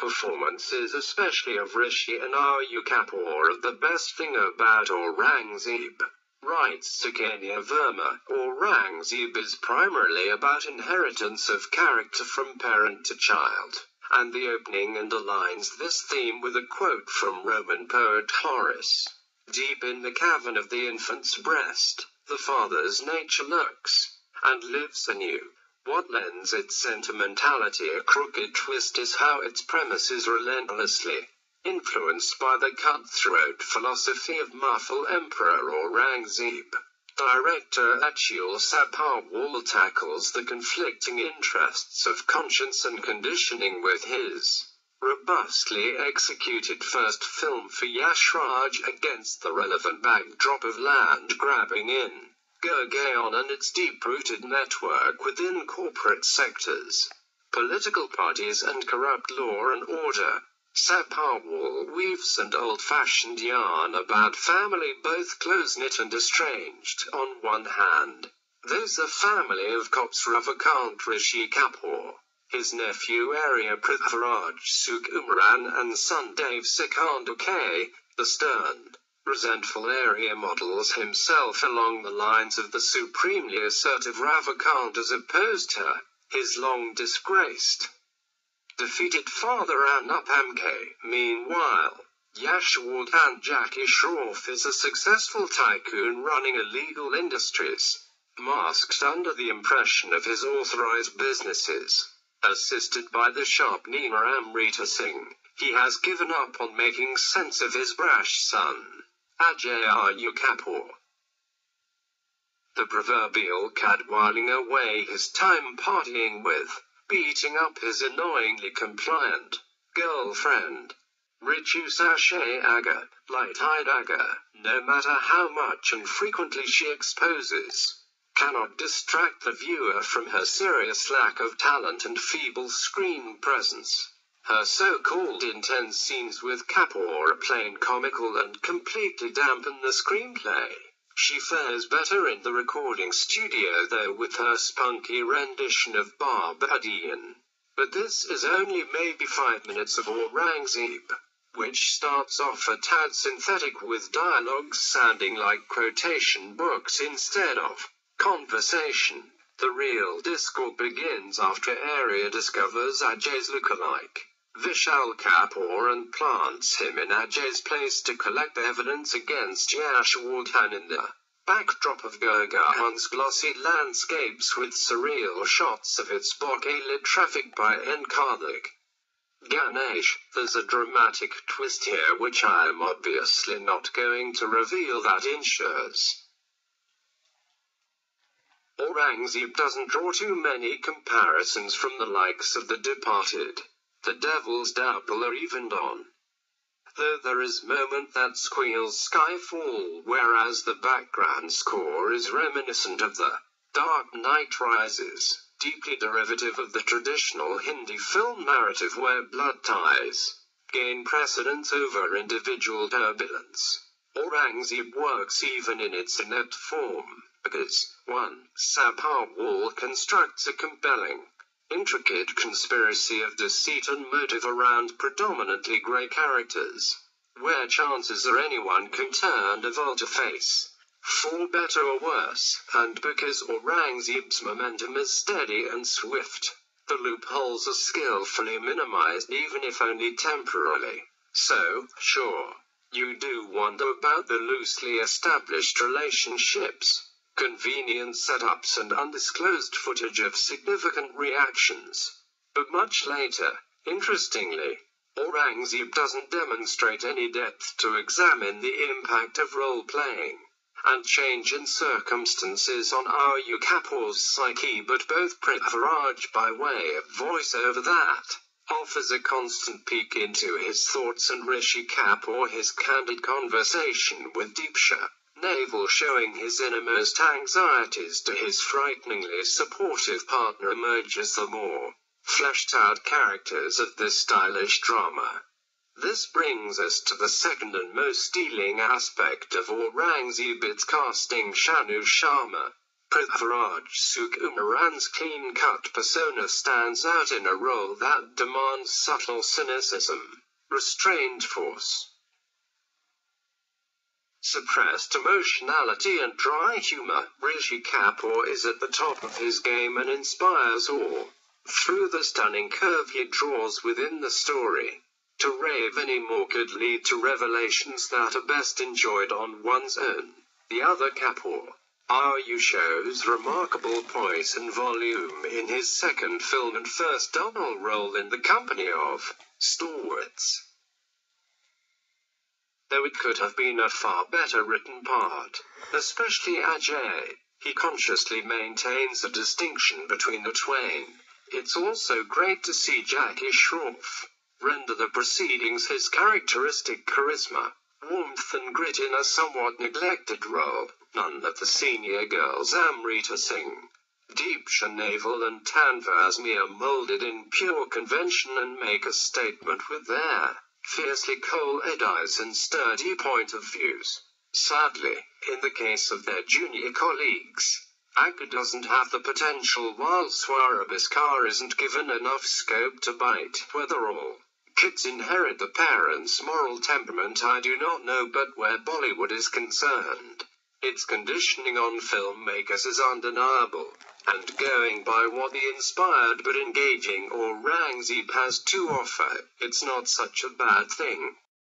performances, especially of Rishi and Anew Kapoor, are the best thing about Aurangzeb. Writes Sukanya Verma, Aurangzeb is primarily about inheritance of character from parent to child, and the opening underlines this theme with a quote from Roman poet Horace. Deep in the cavern of the infant's breast, the father's nature lurks, and lives anew. What lends its sentimentality a crooked twist is how its premise is relentlessly influenced by the cutthroat philosophy of Mughal Emperor Aurangzeb. Director Atul Sabharwal tackles the conflicting interests of conscience and conditioning with his robustly executed first film for Yash Raj against the relevant backdrop of land-grabbing in Gurgaon and its deep-rooted network within corporate sectors, political parties and corrupt law and order. Sabharwal weaves an old-fashioned yarn about family, both close-knit and estranged. On one hand, there's the family of cops Ravikant Rishi Kapoor, his nephew Arya Prithviraj Sukumaran and son Dave Sikandar K. The stern, resentful Arya models himself along the lines of the supremely assertive Ravikant as opposed to his long-disgraced, defeated father Anup MK. Meanwhile, Yashwardhan Jackie Shroff is a successful tycoon running illegal industries, masked under the impression of his authorized businesses. Assisted by the sharp Nina Amrita Singh, he has given up on making sense of his brash son, Ajay Anew Kapoor. The proverbial cad whiling away his time partying with, beating up his annoyingly compliant girlfriend. Ritu Sachet Aga, light-eyed Aga, no matter how much and frequently she exposes, cannot distract the viewer from her serious lack of talent and feeble screen presence. Her so-called intense scenes with Kapoor are plain comical and completely dampen the screenplay. She fares better in the recording studio though with her spunky rendition of Barbadian. But this is only maybe 5 minutes of Aurangzeb, which starts off a tad synthetic with dialogues sounding like quotation books instead of conversation. The real discord begins after Arya discovers Ajay's lookalike, Vishal Kapoor, and plants him in Ajay's place to collect evidence against Yashwardhan in the backdrop of Gurgaon's glossy landscapes with surreal shots of its bogey-lit traffic by N. Karthik Ganesh. There's a dramatic twist here which I am obviously not going to reveal that ensures Aurangzeb doesn't draw too many comparisons from the likes of The Departed, The Devil's Double or even Dawn. Though there is a moment that squeals Skyfall, whereas the background score is reminiscent of The Dark Knight Rises, deeply derivative of the traditional Hindi film narrative where blood ties gain precedence over individual turbulence. Aurangzeb works even in its inept form, because 1. Sabharwal constructs a compelling, intricate conspiracy of deceit and motive around predominantly grey characters, where chances are anyone can turn a volte-face, for better or worse, and because Aurangzeb's momentum is steady and swift, the loopholes are skillfully minimized even if only temporarily. So, sure, you do wonder about the loosely established relationships, convenient setups and undisclosed footage of significant reactions. But much later, interestingly, Aurangzeb doesn't demonstrate any depth to examine the impact of role-playing and change in circumstances on Anew Kapoor's psyche, but both Prithviraj by way of voiceover that offers a constant peek into his thoughts and Rishi Kapoor his candid conversation with Deepsha Naval showing his innermost anxieties to his frighteningly supportive partner emerge as the more fleshed-out characters of this stylish drama. This brings us to the second and most stealing aspect of Aurangzeb, its casting. Shanu Sharma Prithviraj Sukumaran's clean-cut persona stands out in a role that demands subtle cynicism, restrained force, suppressed emotionality and dry humor. Rishi Kapoor is at the top of his game and inspires awe through the stunning curve he draws within the story. To rave anymore could lead to revelations that are best enjoyed on one's own. The other Kapoor, Anew, shows remarkable poise and volume in his second film and first double role in the company of stalwarts. Though it could have been a far better written part, especially Ajay, he consciously maintains a distinction between the twain. It's also great to see Jackie Shroff render the proceedings his characteristic charisma, warmth and grit in a somewhat neglected role. None of the senior girls Amrita Singh, Deepsha Naval and Tanva Azmi are molded in pure convention and make a statement with their fiercely cold eyes and sturdy point of views. Sadly, in the case of their junior colleagues, Agar doesn't have the potential while Swarabhaskar isn't given enough scope to bite. Whether all kids inherit the parents' moral temperament I do not know, but where Bollywood is concerned, its conditioning on filmmakers is undeniable, and going by what the inspired but engaging Aurangzeb has to offer, it's not such a bad thing.